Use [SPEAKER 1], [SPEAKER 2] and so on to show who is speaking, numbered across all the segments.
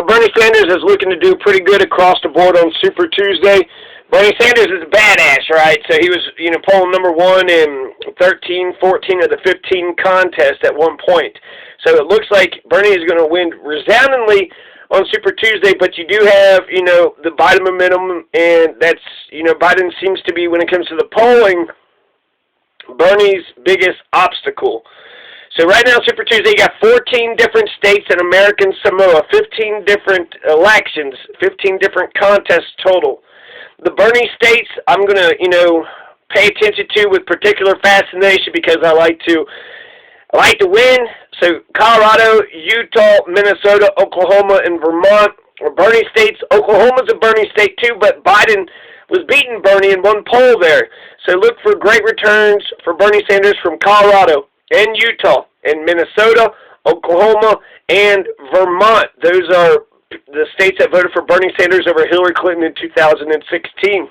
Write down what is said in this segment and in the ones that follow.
[SPEAKER 1] Bernie Sanders is looking to do pretty good across the board on Super Tuesday. Bernie Sanders is a badass, right? So he was, polling number 1 in 13, 14 of the 15 contests at one point. So it looks like Bernie is going to win resoundingly on Super Tuesday, but you do have, the Biden momentum, and that's, Biden seems to be, when it comes to the polling, Bernie's biggest obstacle. So right now, Super Tuesday, you got 14 different states in American Samoa, 15 different elections, 15 different contests total. The Bernie states, I'm going to, pay attention to with particular fascination because I like to win. So Colorado, Utah, Minnesota, Oklahoma, and Vermont are Bernie states. Oklahoma's a Bernie state too, but Biden was beating Bernie in one poll there. So look for great returns for Bernie Sanders from Colorado and Utah and Minnesota, Oklahoma, and Vermont. Those are the states that voted for Bernie Sanders over Hillary Clinton in 2016.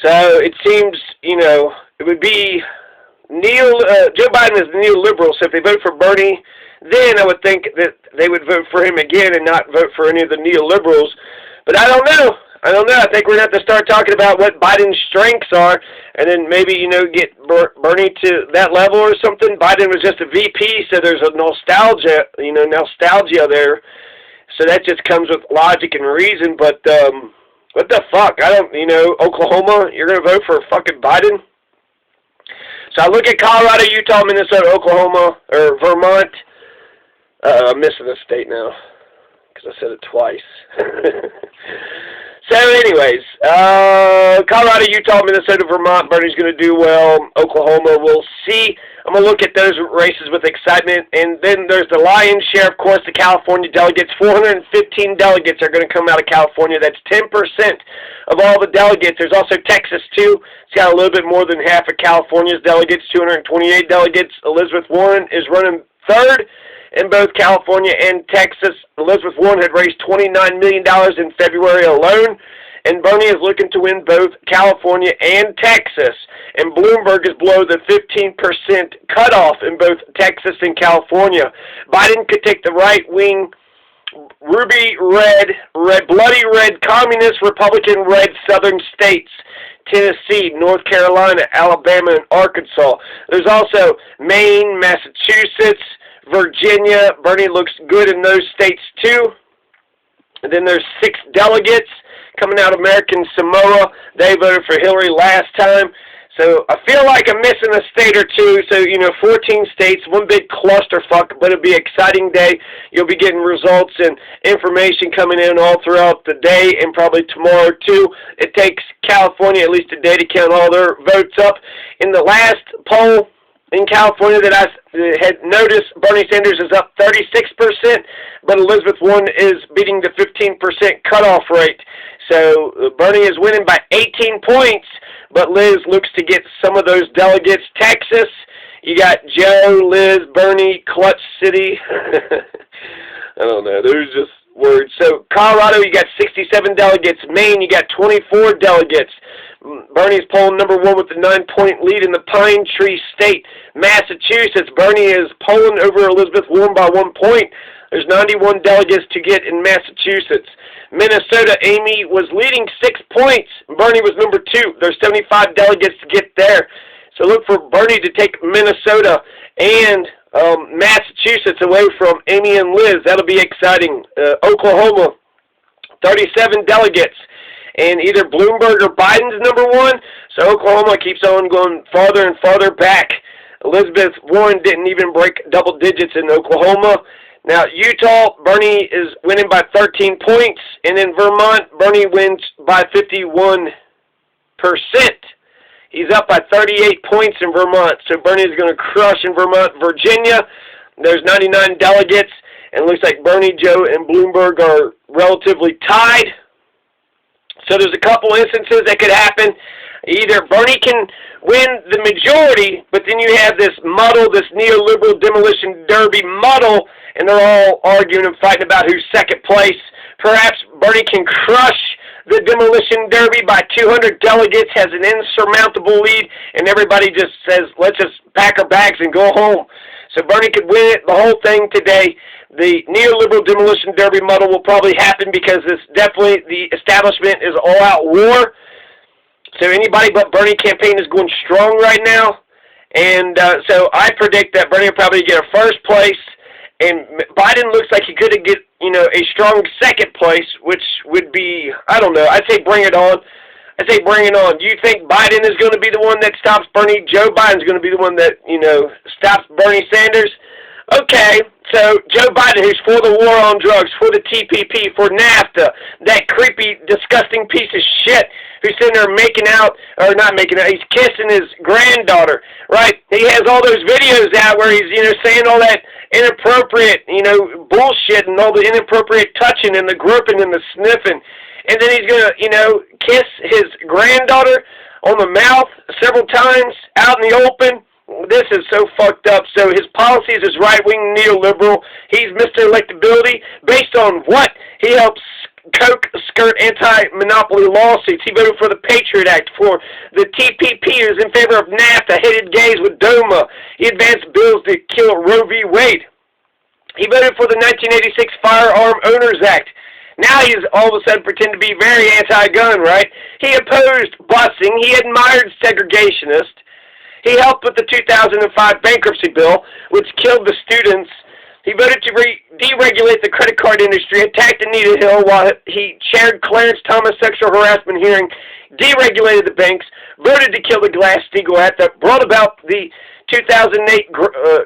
[SPEAKER 1] So it seems, it would be Joe Biden is neoliberal, so if they vote for Bernie, then I would think that they would vote for him again and not vote for any of the neoliberals. But I don't know. I think we're going to have to start talking about what Biden's strengths are, and then maybe, get Bernie to that level or something. Biden was just a VP, so there's a nostalgia there. So that just comes with logic and reason, but what the fuck? Oklahoma, you're going to vote for fucking Biden? So I look at Colorado, Utah, Minnesota, Oklahoma, or Vermont. I'm missing a state now because I said it twice. So anyways, Colorado, Utah, Minnesota, Vermont, Bernie's going to do well. Oklahoma, we'll see. I'm going to look at those races with excitement. And then there's the lion's share, of course, the California delegates. 415 delegates are going to come out of California. That's 10% of all the delegates. There's also Texas, too. It's got a little bit more than half of California's delegates, 228 delegates. Elizabeth Warren is running third in both California and Texas. Elizabeth Warren had raised $29 million in February alone, and Bernie is looking to win both California and Texas. And Bloomberg is below the 15% cutoff in both Texas and California. Biden could take the right-wing, ruby red, bloody red, communist, Republican red southern states, Tennessee, North Carolina, Alabama, and Arkansas. There's also Maine, Massachusetts, Virginia. Bernie looks good in those states too. And then there's 6 delegates coming out of American Samoa. They voted for Hillary last time. So I feel like I'm missing a state or two. So, 14 states, one big clusterfuck, but it'll be an exciting day. You'll be getting results and information coming in all throughout the day and probably tomorrow too. It takes California at least a day to count all their votes up. In the last poll in California that I had noticed, Bernie Sanders is up 36%, but Elizabeth Warren is beating the 15% cutoff rate. So Bernie is winning by 18 points, but Liz looks to get some of those delegates. Texas, you got Joe, Liz, Bernie, Clutch City. I don't know. There's just words. So Colorado, you got 67 delegates. Maine, you got 24 delegates. Bernie's polling number 1 with a 9-point lead in the Pine Tree State. Massachusetts, Bernie is polling over Elizabeth Warren by 1 point. There's 91 delegates to get in Massachusetts. Minnesota, Amy was leading 6 points. Bernie was number 2. There's 75 delegates to get there. So look for Bernie to take Minnesota and Massachusetts away from Amy and Liz. That'll be exciting. Oklahoma, 37 delegates. And either Bloomberg or Biden's number 1. So Oklahoma keeps on going farther and farther back. Elizabeth Warren didn't even break double digits in Oklahoma. Now, Utah, Bernie is winning by 13 points. And in Vermont, Bernie wins by 51%. He's up by 38 points in Vermont. So Bernie is going to crush in Vermont. Virginia, there's 99 delegates. And it looks like Bernie, Joe, and Bloomberg are relatively tied. So there's a couple instances that could happen. Either Bernie can win the majority, but then you have this muddle, this neoliberal demolition derby muddle, and they're all arguing and fighting about who's second place. Perhaps Bernie can crush the demolition derby by 200 delegates, has an insurmountable lead, and everybody just says, let's just pack our bags and go home. So Bernie could win it, the whole thing today. The neoliberal demolition derby model will probably happen because it's definitely the establishment is all-out war. So anybody but Bernie campaign is going strong right now. And so I predict that Bernie will probably get a first place. And Biden looks like he could get, a strong second place, which would be, I don't know, I'd say bring it on. I'd say bring it on. Do you think Biden is going to be the one that stops Bernie? Joe Biden's going to be the one that, stops Bernie Sanders? Okay, so Joe Biden, who's for the war on drugs, for the TPP, for NAFTA, that creepy, disgusting piece of shit who's sitting there making out, or not making out, he's kissing his granddaughter, right? He has all those videos out where he's, saying all that inappropriate, bullshit and all the inappropriate touching and the groping and the sniffing. And then he's going to, kiss his granddaughter on the mouth several times out in the open. This is so fucked up. So his policies is right-wing neoliberal. He's Mr. Electability. Based on what? He helps Coke skirt anti-monopoly lawsuits. He voted for the Patriot Act, for the TPP. He was in favor of NAFTA, hated gays with DOMA. He advanced bills to kill Roe v. Wade. He voted for the 1986 Firearm Owners Act. Now he's all of a sudden pretend to be very anti-gun, right? He opposed busing. He admired segregationists. He helped with the 2005 bankruptcy bill, which killed the students. He voted to deregulate the credit card industry, attacked Anita Hill while he chaired Clarence Thomas' sexual harassment hearing, deregulated the banks, voted to kill the Glass-Steagall Act that brought about the 2008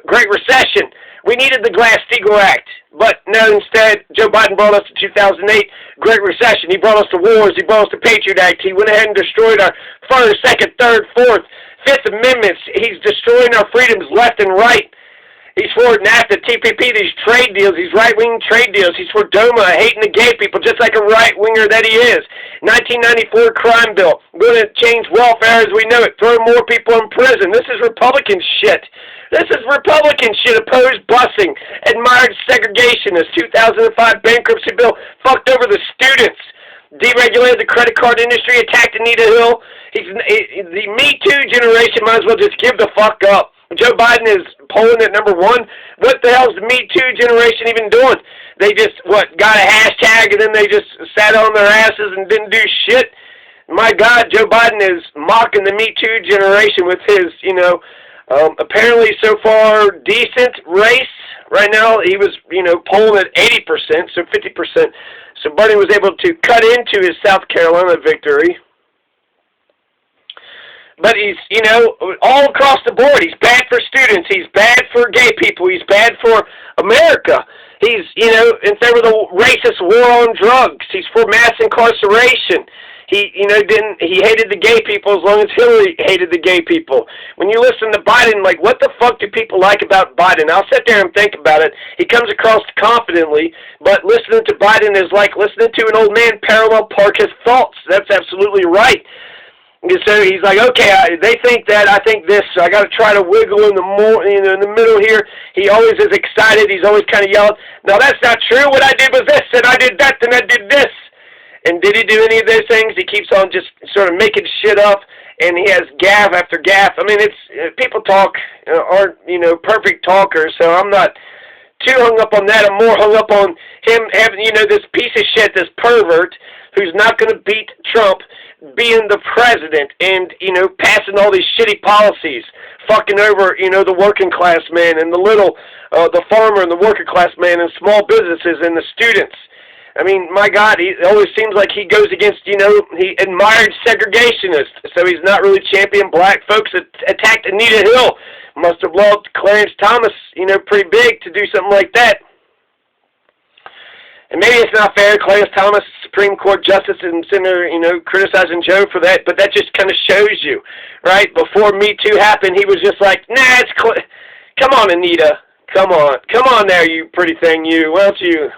[SPEAKER 1] Great Recession. We needed the Glass-Steagall Act, but no, instead, Joe Biden brought us to 2008 Great Recession. He brought us to wars. He brought us to Patriot Act. He went ahead and destroyed our First, Second, Third, Fourth, Fifth Amendments. He's destroying our freedoms left and right. He's for NAFTA, TPP, these trade deals, these right-wing trade deals. He's for DOMA, hating the gay people, just like a right-winger that he is. 1994 crime bill, going to change welfare as we know it, throw more people in prison. This is Republican shit. This is Republican shit. Opposed busing, admired segregationists, 2005 bankruptcy bill, fucked over the students. Deregulated the credit card industry, attacked Anita Hill. The Me Too generation might as well just give the fuck up. Joe Biden is polling at number one. What the hell's the Me Too generation even doing? They just, got a hashtag and then they just sat on their asses and didn't do shit? My God, Joe Biden is mocking the Me Too generation with his, apparently so far decent race. Right now, he was, polling at 80%, so 50%. So Bernie was able to cut into his South Carolina victory. But he's, all across the board. He's bad for students. He's bad for gay people. He's bad for America. He's, in favor of the racist war on drugs. He's for mass incarceration. He, he hated the gay people as long as Hillary hated the gay people. When you listen to Biden, what the fuck do people like about Biden? I'll sit there and think about it. He comes across confidently, but listening to Biden is like listening to an old man parallel park his thoughts. That's absolutely right. And so he's like, okay, they think that, I think this, so I got to try to wiggle in the middle here. He always is excited. He's always kind of yelling, no, that's not true. What I did was this, and I did that, and I did this. And did he do any of those things? He keeps on just sort of making shit up, and he has gaffe after gaffe. I mean, people talk, aren't, perfect talkers, so I'm not too hung up on that. I'm more hung up on him having, this piece of shit, this pervert, who's not going to beat Trump, being the president and, passing all these shitty policies, fucking over, the working class man and the farmer and the working class man and small businesses and the students. I mean, my God, it always seems like he goes against, he admired segregationists, so he's not really championing black folks. Attacked Anita Hill. Must have loved Clarence Thomas, pretty big to do something like that. And maybe it's not fair, Clarence Thomas, Supreme Court Justice, and sitting there, criticizing Joe for that, but that just kind of shows you, right? Before Me Too happened, he was just like, nah, come on, Anita. Come on there, you pretty thing, you. Why don't you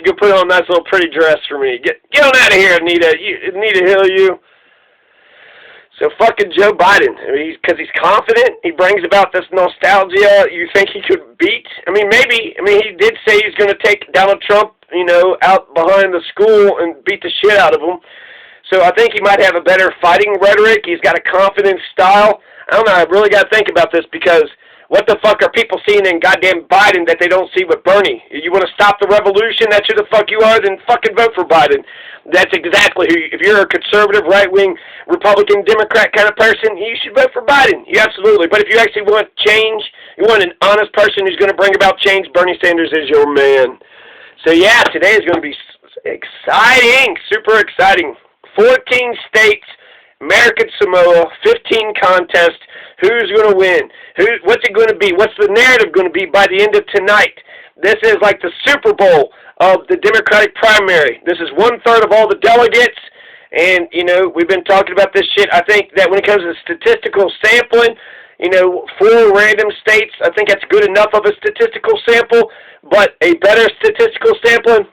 [SPEAKER 1] go put on a nice little pretty dress for me? Get on out of here, Anita. Anita Hill, you. So fucking Joe Biden, because he's confident, he brings about this nostalgia. You think he could beat? Maybe. He did say he's going to take Donald Trump, out behind the school and beat the shit out of him. So I think he might have a better fighting rhetoric. He's got a confident style. I don't know. I really got to think about this because What the fuck are people seeing in goddamn Biden that they don't see with Bernie? You want to stop the revolution? That's who the fuck you are? Then fucking vote for Biden. That's exactly who. If you're a conservative, right-wing, Republican, Democrat kind of person, you should vote for Biden. You absolutely. But if you actually want change, you want an honest person who's going to bring about change, Bernie Sanders is your man. So yeah, today is going to be exciting, super exciting. 14 states, American Samoa, 15 contests. Who's going to win? What's it going to be? What's the narrative going to be by the end of tonight? This is like the Super Bowl of the Democratic primary. This is 1/3 of all the delegates. And, you know, we've been talking about this shit. I think that when it comes to statistical sampling, you know, 4 random states, I think that's good enough of a statistical sample. But a better statistical sampling,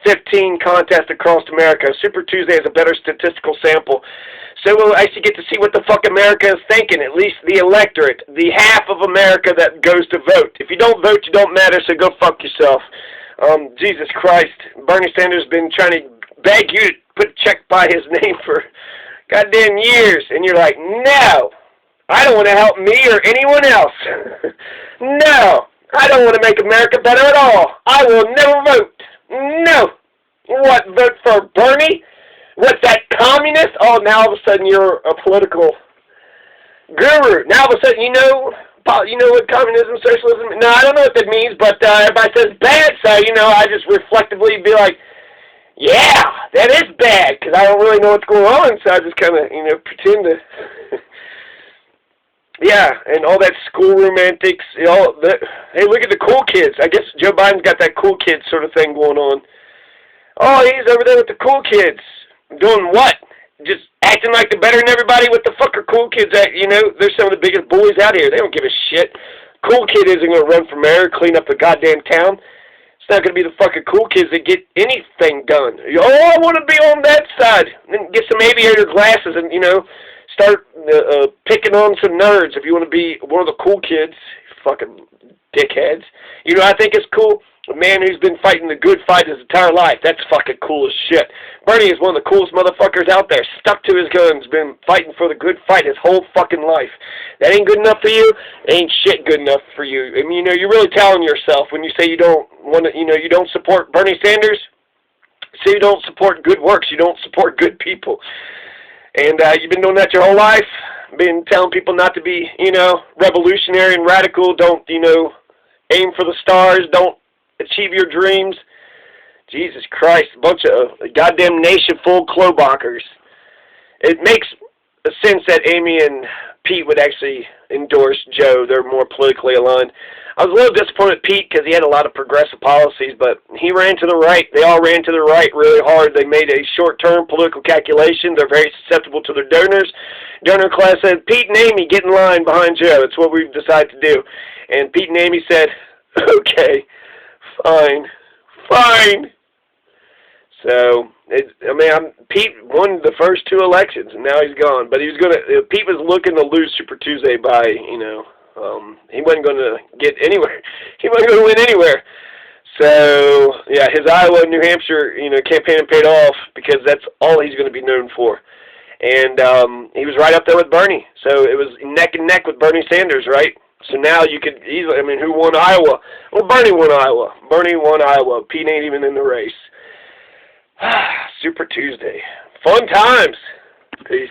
[SPEAKER 1] 15 contests across America. Super Tuesday is a better statistical sample. So we'll actually get to see what the fuck America is thinking, at least the electorate, the half of America that goes to vote. If you don't vote, you don't matter, so go fuck yourself. Jesus Christ. Bernie Sanders has been trying to beg you to put a check by his name for goddamn years, and you're like, no, I don't want to help me or anyone else. No, I don't want to make America better at all. I will never vote. No. What, vote for Bernie? What's that, communist? Oh, now all of a sudden you're a political guru. Now all of a sudden you know what communism, socialism, no, I don't know what that means, but everybody says bad, so, you know, I just reflectively be like, yeah, that is bad, because I don't really know what's going on, so I just kind of, you know, pretend to, yeah, and all that schoolroom antics, you know, hey, look at the cool kids. I guess Joe Biden's got that cool kid sort of thing going on. Oh, he's over there with the cool kids. Doing what? Just acting like they're better than everybody? What the fuck are cool kids at? You know, they're some of the biggest bullies out here. They don't give a shit. Cool kid isn't going to run for mayor, clean up the goddamn town. It's not going to be the fucking cool kids that get anything done. Oh, I want to be on that side. Then get some aviator glasses and, you know, start picking on some nerds if you want to be one of the cool kids. Fucking dickheads. You know, I think it's cool. A man who's been fighting the good fight his entire life. That's fucking cool as shit. Bernie is one of the coolest motherfuckers out there. Stuck to his guns. Been fighting for the good fight his whole fucking life. That ain't good enough for you. Ain't shit good enough for you. I mean, you know, you're really telling yourself when you say you don't want to, you know, you don't support Bernie Sanders. So you don't support good works. You don't support good people. And you've been doing that your whole life. Been telling people not to be, you know, revolutionary and radical. Don't, you know, aim for the stars. Don't achieve your dreams. Jesus Christ, a bunch of goddamn nation full of Klobockers. It makes a sense that Amy and Pete would actually endorse Joe. They're more politically aligned. I was a little disappointed with Pete because he had a lot of progressive policies, but he ran to the right. They all ran to the right really hard. They made a short-term political calculation. They're very susceptible to their donors. Donor class said, Pete and Amy, get in line behind Joe. It's what we've decided to do. And Pete and Amy said, okay, fine. So, Pete won the first 2 elections, and now he's gone. But Pete was looking to lose Super Tuesday by, you know, he wasn't going to get anywhere. He wasn't going to win anywhere. So, yeah, his Iowa and New Hampshire, you know, campaign paid off because that's all he's going to be known for. And he was right up there with Bernie. So it was neck and neck with Bernie Sanders, right? So now you could easily, I mean, who won Iowa? Well, Bernie won Iowa. Bernie won Iowa. Pete ain't even in the race. Super Tuesday. Fun times. Peace.